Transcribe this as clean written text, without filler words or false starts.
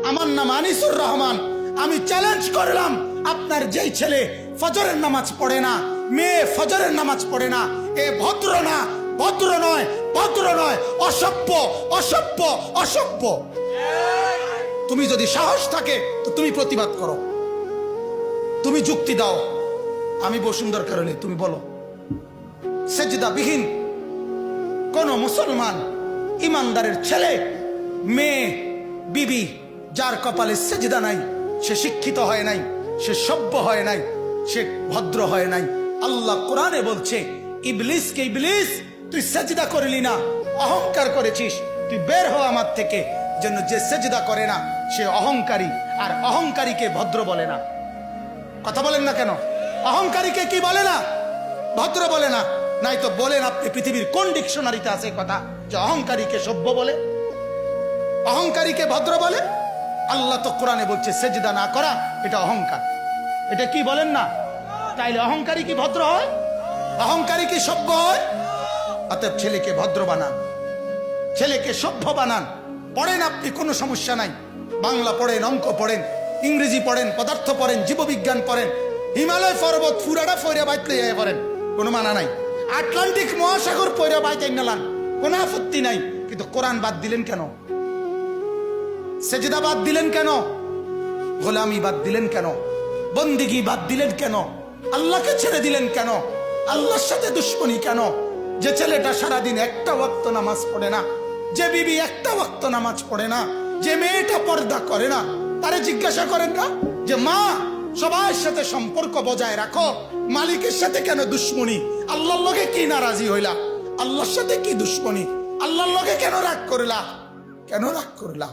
আমার নাম আনিসুর রহমান। আমি চ্যালেঞ্জ করলাম, আপনার যেই ছেলে ফজরের নামাজ পড়ে না, মেয়ে ফজরের নামাজ পড়ে না, এ ভদ্র না, ভদ্র নয়, ভদ্র নয়, অসভ্য, অসভ্য, অসভ্য। তুমি যদি সাহস থাকে তো তুমি প্রতিবাদ করো, তুমি যুক্তি দাও। আমি বসুন্ধর কারণে তুমি বলো, সেজদাবিহীন কোন মুসলমান ইমানদারের ছেলে, মেয়ে, বিবি যার কপালে সেজদা নাই, সে শিক্ষিত হয় নাই, সে সভ্য হয় নাই, সে ভদ্র হয় নাই। আল্লাহ কোরআনে বলছে, ইবলিসকে, ইবলিস তুই সেজদা করলি না, অহংকার করেছিস, তুই বের হ আমার থেকে। জন্য যে সেজদা করে না সে অহংকারী, আর অহংকারীকে ভদ্র বলে না। কথা বলেন না কেন? অহংকারীকে কি বলে না? ভদ্র বলে না। নাই তো বলেন আপনি পৃথিবীর কোন ডিকশনারিতে আছে কথা যে অহংকারীকে সভ্য বলে, অহংকারীকে ভদ্র বলে? আল্লাহ তো কোরআনে বলছে সেজদা না করা এটা অহংকার। এটা কি বলেন না? তাইলে অহংকারী কি ভদ্র হয়? অহংকারী কি সভ্য হয়? অতএব ছেলেকে ভদ্র বানান, ছেলেকে সভ্য বানান। পড়েন আপনি, কোনো সমস্যা নাই। বাংলা পড়েন, অঙ্ক পড়েন, ইংরেজি পড়েন, পদার্থ পড়েন, জীববিজ্ঞান পড়েন, হিমালয় পর্বত ফুরাটা ফইরা বাইতে পড়েন, কোনো মানা নাই। আটলান্টিক মহাসাগর পইরা বাইতে নালান, কোনো আপত্তি নাই। কিন্তু কোরআন বাদ দিলেন কেন? সেজদা বাদ দিলেন কেন? গোলামি বাদ দিলেন কেন? বন্দিগি বাদ দিলেন কেন? আল্লাহকে ছেড়ে দিলেন কেন? আল্লাহর সাথে দুশ্মনী কেন? যে ছেলেটা সারাদিন একটা ওয়াক্ত নামাজ পড়ে না, যে বিবি একটা ওয়াক্ত নামাজ পড়ে না, যে মেয়েটা পর্দা করে না, তারে জিজ্ঞাসা করেন না যে মা সবার সাথে সম্পর্ক বজায় রাখো, মালিকের সাথে কেন দুশ্মনী? আল্লাহর লগে কি নারাজি হইলা? আল্লাহর সাথে কি দুশ্মনী? আল্লাহর লগে কেন রাগ করলা? কেন রাগ করলা?